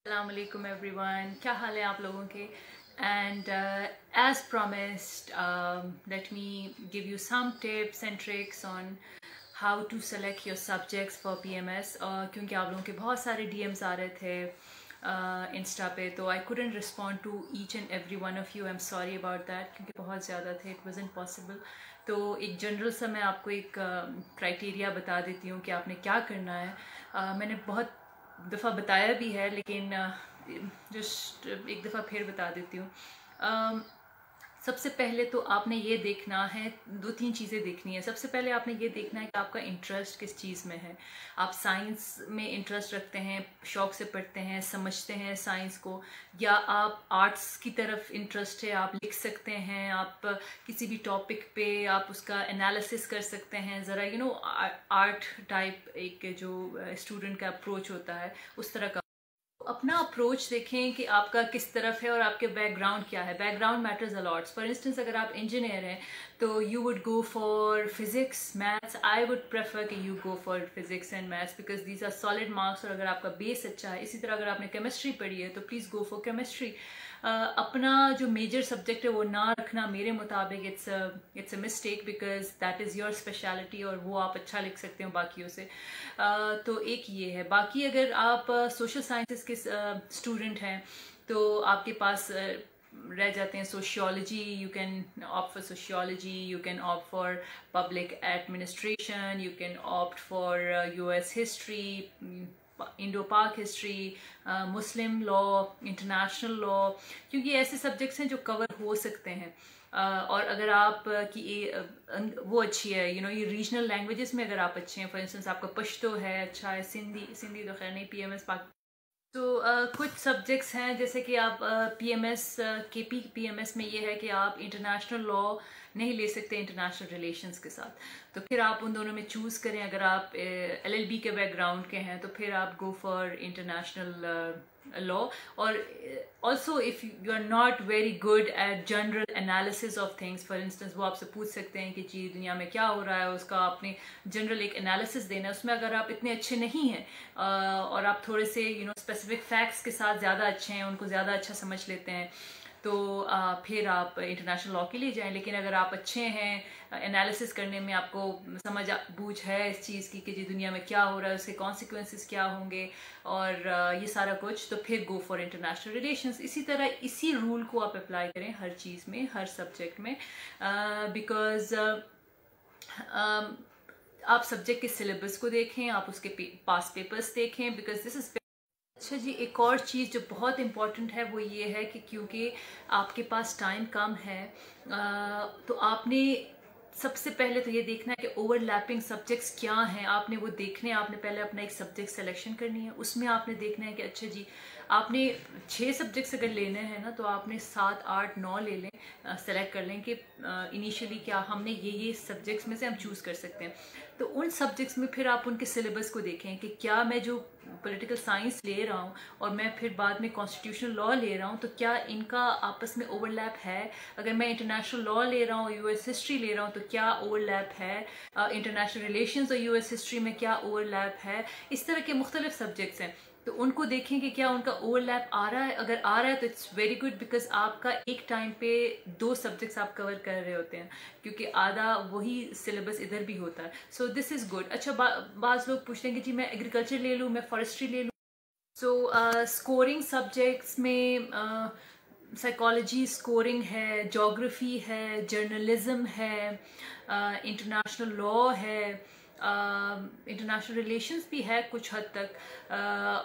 Assalamu alaikum everyone, क्या हाल है आप लोगों के? And as promised, let me give you some tips and tricks on how to select your subjects for PMS. क्योंकि आप लोगों के बहुत सारे DMs आ रहे थे इंस्टा पे, तो I couldn't respond to each and every one of you. I'm sorry about that क्योंकि बहुत ज़्यादा थे, it wasn't possible. तो एक जनरल सा मैं आपको एक क्राइटेरिया बता देती हूँ कि आपने क्या करना है. मैंने बहुत दफ़ा बताया भी है, लेकिन जस्ट एक दफ़ा फिर बता देती हूँ. सबसे पहले तो आपने ये देखना है, दो तीन चीज़ें देखनी है. सबसे पहले आपने ये देखना है कि आपका इंटरेस्ट किस चीज़ में है. आप साइंस में इंटरेस्ट रखते हैं, शौक से पढ़ते हैं, समझते हैं साइंस को, या आप आर्ट्स की तरफ इंटरेस्ट है, आप लिख सकते हैं, आप किसी भी टॉपिक पे आप उसका एनालिसिस कर सकते हैं. ज़रा आर्ट टाइप एक जो स्टूडेंट का अप्रोच होता है उस तरह का अपना अप्रोच देखें कि आपका किस तरफ है और आपके बैकग्राउंड क्या है. Background matters a lot. For instance अगर आप इंजीनियर हैं तो you would go for physics maths. I would prefer कि you go for physics and maths because these are solid marks. और अगर आपका बेस अच्छा है, इसी तरह अगर आपने केमिस्ट्री पढ़ी है तो प्लीज़ गो फॉर केमिस्ट्री. अपना जो मेजर सब्जेक्ट है वो ना रखना मेरे मुताबिक it's a mistake because that is your speciality और वो आप अच्छा लिख सकते हो बाकियों से. तो एक ये है. बाकी अगर आप सोशल साइंसेस के स्टूडेंट हैं तो आपके पास रह जाते हैं sociology. You can opt for sociology, you can opt for public administration, you can opt for US history, Indo Pak history, Muslim law, international law, क्योंकि ऐसे सब्जेक्ट्स हैं जो कवर हो सकते हैं. और अगर आप वो अच्छी है, ये रीजनल लैंग्वेजेस में अगर आप अच्छे हैं, फॉर इंस्टेंस आपका पश्तो है, अच्छा है, सिंधी तो खैर नहीं, PMS पाक. तो कुछ सब्जेक्ट्स हैं जैसे कि आप PMS KP PMS में ये है कि आप इंटरनेशनल लॉ नहीं ले सकते इंटरनेशनल रिलेशंस के साथ. तो फिर आप उन दोनों में चूज़ करें. अगर आप LLB के बैकग्राउंड के हैं तो फिर आप गो फॉर इंटरनेशनल लॉ. और also if you are not very good at general analysis of things, for instance वो आपसे पूछ सकते हैं कि जी दुनिया में क्या हो रहा है, उसका आपने जनरल एक एनालिसिस देना है. उसमें अगर आप इतने अच्छे नहीं हैं और आप थोड़े से स्पेसिफिक फैक्ट्स के साथ ज़्यादा अच्छे हैं, उनको ज़्यादा अच्छा समझ लेते हैं, तो फिर आप इंटरनेशनल लॉ के लिए जाएं. लेकिन अगर आप अच्छे हैं एनालिसिस करने में, आपको समझ बूझ है इस चीज़ की कि जी दुनिया में क्या हो रहा है, उसके कॉन्सिक्वेंसेस क्या होंगे और ये सारा कुछ, तो फिर गो फॉर इंटरनेशनल रिलेशंस. इसी तरह इसी रूल को आप अप्लाई करें हर चीज़ में, हर सब्जेक्ट में, बिकॉज आप सब्जेक्ट के सिलेबस को देखें, आप उसके पास पेपर्स देखें, बिकॉज दिस इज़. अच्छा जी, एक और चीज़ जो बहुत इम्पॉर्टेंट है वो ये है कि क्योंकि आपके पास टाइम कम है, तो आपने सबसे पहले तो ये देखना है कि ओवरलैपिंग सब्जेक्ट्स क्या हैं. आपने वो देखने, आपने पहले अपना एक सब्जेक्ट सिलेक्शन करनी है. उसमें आपने देखना है कि अच्छा जी आपने 6 सब्जेक्ट्स अगर लेने हैं ना, तो आपने 7, 8, 9 ले लें, सेलेक्ट कर लें कि इनिशियली क्या हमने ये सब्जेक्ट्स में से हम चूज़ कर सकते हैं. तो उन सब्जेक्ट्स में फिर आप उनके सिलेबस को देखें कि क्या मैं जो पॉलिटिकल साइंस ले रहा हूँ और मैं फिर बाद में कॉन्स्टिट्यूशनल लॉ ले रहा हूँ, तो क्या इनका आपस में ओवरलैप है. अगर मैं इंटरनेशनल लॉ ले रहा हूँ, US हिस्ट्री ले रहा हूँ, तो क्या ओवरलैप है. इंटरनेशनल रिलेशंस और US हिस्ट्री में क्या ओवरलैप है. इस तरह के मुख्तलिफ सब्जेक्ट्स हैं, तो उनको देखें कि क्या उनका ओवरलैप आ रहा है. अगर आ रहा है तो इट्स वेरी गुड, बिकॉज आपका एक टाइम पे 2 सब्जेक्ट्स आप कवर कर रहे होते हैं, क्योंकि आधा वही सिलेबस इधर भी होता है. So this is good. अच्छा, बाज़ लोग पूछते हैं कि जी मैं एग्रीकल्चर ले लूँ, मैं फॉरेस्ट्री ले लूँ. सो स्कोरिंग सब्जेक्ट्स में साइकोलॉजी स्कोरिंग है, जोग्राफ़ी है, जर्नलिज्म है, इंटरनेशनल लॉ है, इंटरनेशनल रिलेशंस भी है कुछ हद तक,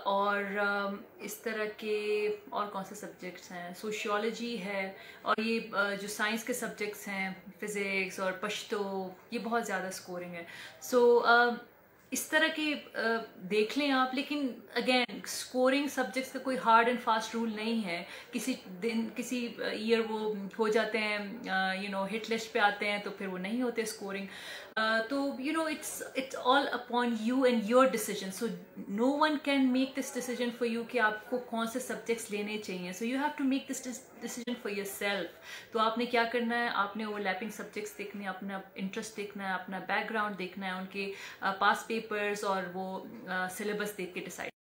और इस तरह के और कौन से सब्जेक्ट्स हैं, सोशियोलॉजी है, और ये जो साइंस के सब्जेक्ट्स हैं, फिज़िक्स और पश्तो, ये बहुत ज़्यादा स्कोरिंग है. सो इस तरह के देख लें आप. लेकिन अगेन स्कोरिंग सब्जेक्ट्स का कोई हार्ड एंड फास्ट रूल नहीं है. किसी दिन किसी ईयर वो हो जाते हैं, हिट लिस्ट पे आते हैं, तो फिर वो नहीं होते स्कोरिंग. तो it's all upon you and your decision. So no one can make this decision for you कि आपको कौन से सब्जेक्ट्स लेने चाहिए. So you have to make this decision for yourself. तो आपने क्या करना है, आपने ओवरलैपिंग सब्जेक्ट्स देखने, अपना इंटरेस्ट देखना है, अपना बैकग्राउंड देखना है, उनके पास पेपर्स और वो सिलेबस देख के डिसाइड